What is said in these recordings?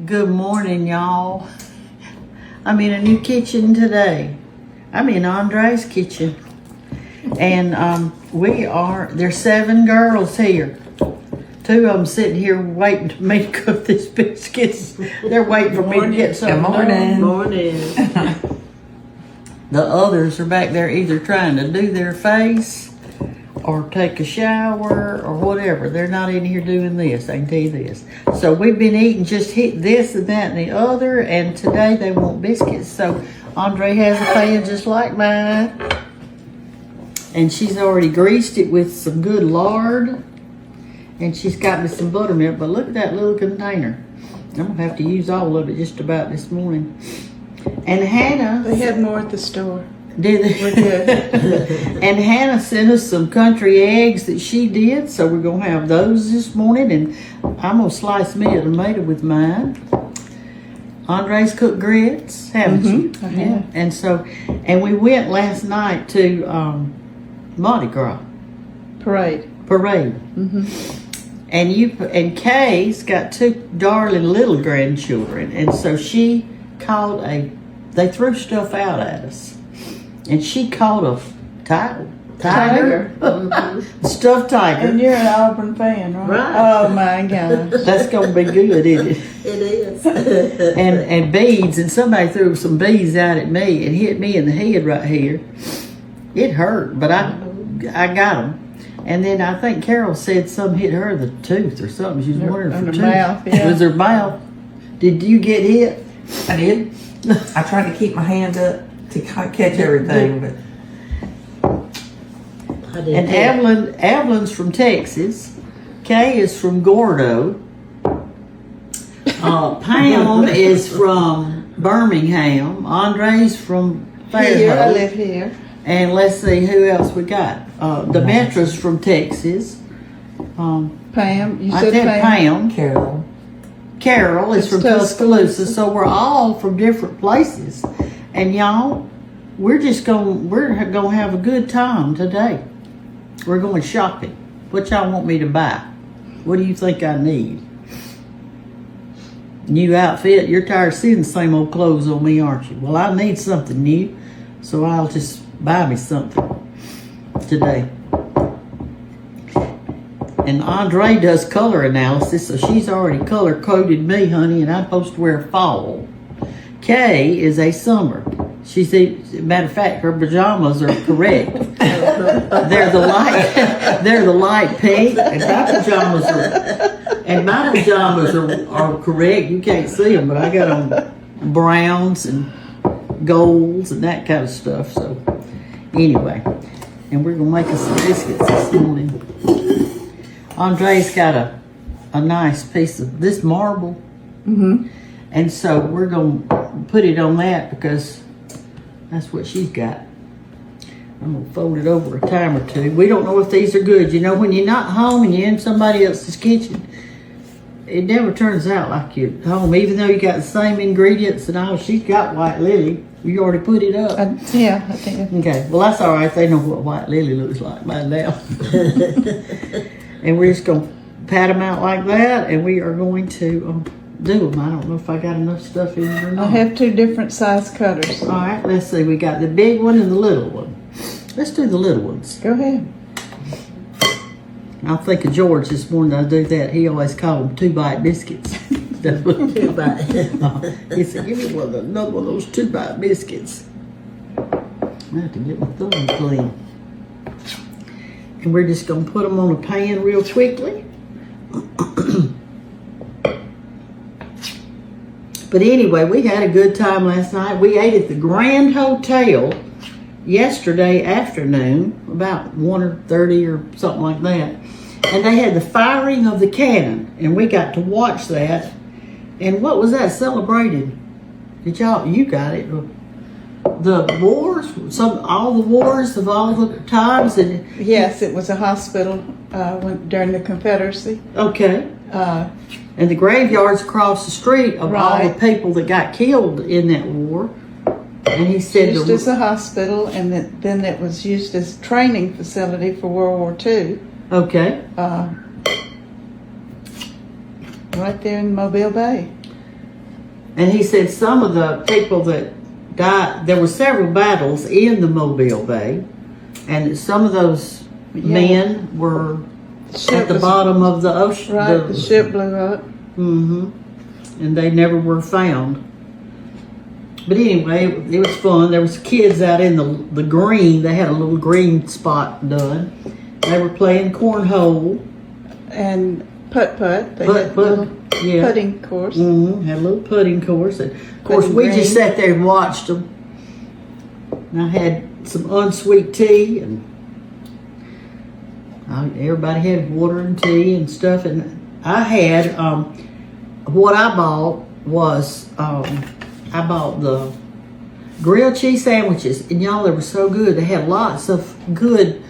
Good morning, y'all. I'm in a new kitchen today. I'm in Andre's kitchen. And there's 7 girls here. 2 of them sitting here waiting for me to cook these biscuits. They're waiting for me to get something done. Morning. The others are back there either trying to do their face or take a shower or whatever. They're not in here doing this, I can tell you this. So we've been eating just this and that and the other, and today they want biscuits. So Andre has a pan just like mine, and she's already greased it with some good lard, and she's got me some buttermilk. But look at that little container. I'm gonna have to use all of it just about this morning. And Hannah, They had more at the store. did they? We're good. And Hannah sent us some country eggs that she did, so we're gonna have those this morning. And I'm gonna slice me a tomato with mine. Andre's cooked grits, haven't you? I have. And we went last night to Mardi Gras Parade. And Kay's got 2 darling little grandchildren, and so she called they threw stuff out at us, and she caught a tiger. Stuffed tiger. And you're an Auburn fan, right? Right. Oh my God. That's gonna be good, isn't it? It is. And beads, and somebody threw some beads out at me and hit me in the head right here. It hurt, but I got them. And then I think Carol said some hit her in the tooth or something. She was wondering In for the tooth. mouth, yeah. It was her mouth. Did you get hit? I did. I tried to keep my hand up to catch everything, but I did And too. Evelyn's from Texas. Kay is from Gordo. Pam is from Birmingham. Andre's from Here, I Fairhope. live here. And let's see who else we got. Demetra's from Texas. Pam, you I said said Pam. Pam. Carol. Carol is It's from Tuscaloosa. So we're all from different places. And y'all, we're gonna have a good time today. We're going shopping. What y'all want me to buy? What do you think I need? New outfit? You're tired of seeing the same old clothes on me, aren't you? Well, I need something new, so I'll just buy me something today. And Andre does color analysis, so she's already color coded me, honey, and I'm supposed to wear fall. Kay is a summer. Matter of fact, her pajamas are correct. They're the light pink, and my pajamas are correct. You can't see them, but I got on browns and golds and that kind of stuff. So anyway, and we're gonna make us some biscuits this morning. Andre's got a nice piece of this marble, and so we're gonna put it on that because that's what she's got. I'm gonna fold it over a time or two. We don't know if these are good. You know, when you're not home and you're in somebody else's kitchen, it never turns out like you're home. Even though you got the same ingredients and all, she's got white lily. You already put it up. Yeah, I think. Okay, well that's all right. They know what white lily looks like by now. And we're just gonna pat them out like that, and we are going to do them. I don't know if I got enough stuff in there or I not. have 2 different size cutters. All right, let's see. We got the big one and the little one. Let's do the little ones. Go ahead. I'll think of George this morning. I do that. He always called them 2-bite biscuits. That's what 2-bite. He said, "Give me another one of those 2-bite biscuits." I have to get my thumb clean. And we're just gonna put them on a pan real quickly. But anyway, we had a good time last night. We ate at the Grand Hotel yesterday afternoon, about 1:30 or something like that. And they had the firing of the cannon, and we got to watch that. And what was that celebrated? You got it? The wars, all the wars of all the times, and Yes, it was a hospital during the Confederacy. okay. And the graveyards across the street of all the Right. people that got killed in that war. And he said Used as a hospital, and then it was used as a training facility for World War II. okay. Right there in Mobile Bay. And he said some of the people that died, there were several battles in the Mobile Bay, and some of those men were at the bottom of the ocean. Right, the ship blew up. Mm-hmm. And they never were found. But anyway, it was fun. There was kids out in the green. They had a little green spot done. They were playing cornhole. And putt-putt. They Putt, had a little yeah. putting course. Mm-hmm. Had a little putting course. And of course, Putting we green. just sat there and watched them. And I had some unsweet tea, and everybody had water and tea and stuff. And I had, what I bought was, I bought the grilled cheese sandwiches, and y'all, they were so good. They had lots of good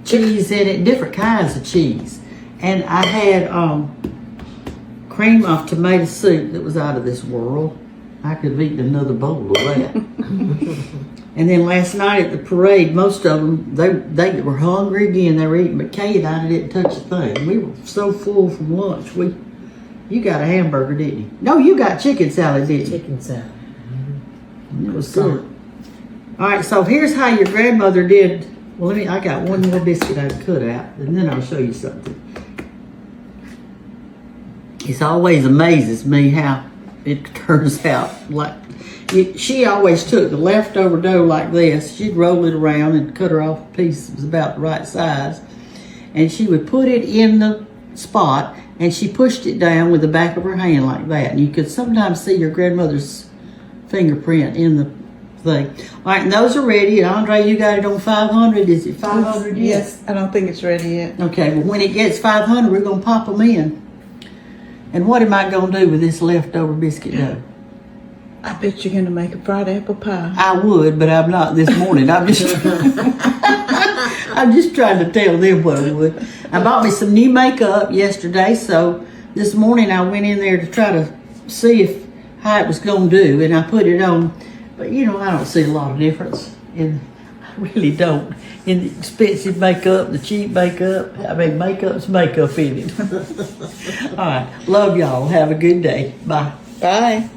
cheese in it, different kinds of cheese. And I had cream of tomato soup that was out of this world. I could have eaten another bowl of that. And then last night at the parade, most of them, they were hungry again. They were eating, but Kay and I didn't touch a thing. We were so full from lunch. You got a hamburger, didn't you? No, you got chicken salad, didn't you? Chicken salad. It was good. All right, so here's how your grandmother did. Well, I got one more biscuit I can cut out, and then I'll show you something. It always amazes me how it turns out. She always took the leftover dough like this. She'd roll it around and cut her off a piece that was about the right size, and she would put it in the spot, and she pushed it down with the back of her hand like that. And you could sometimes see your grandmother's fingerprint in the thing. All right, and those are ready. And Andre, you got it on 500. Is it 500 yet? Yes, I don't think it's ready yet. Okay, well, when it gets 500, we're going to pop them in. And what am I going to do with this leftover biscuit dough? I bet you're going to make a fried apple pie. I would, but I'm not this morning. I'm just trying to tell them what I would. I bought me some new makeup yesterday, so this morning I went in there to try to see how it was going to do, and I put it on. But I don't see a lot of difference. I really don't. In the expensive makeup, the cheap makeup. I mean, makeup's makeup in it. All right. Love y'all. Have a good day. Bye. Bye.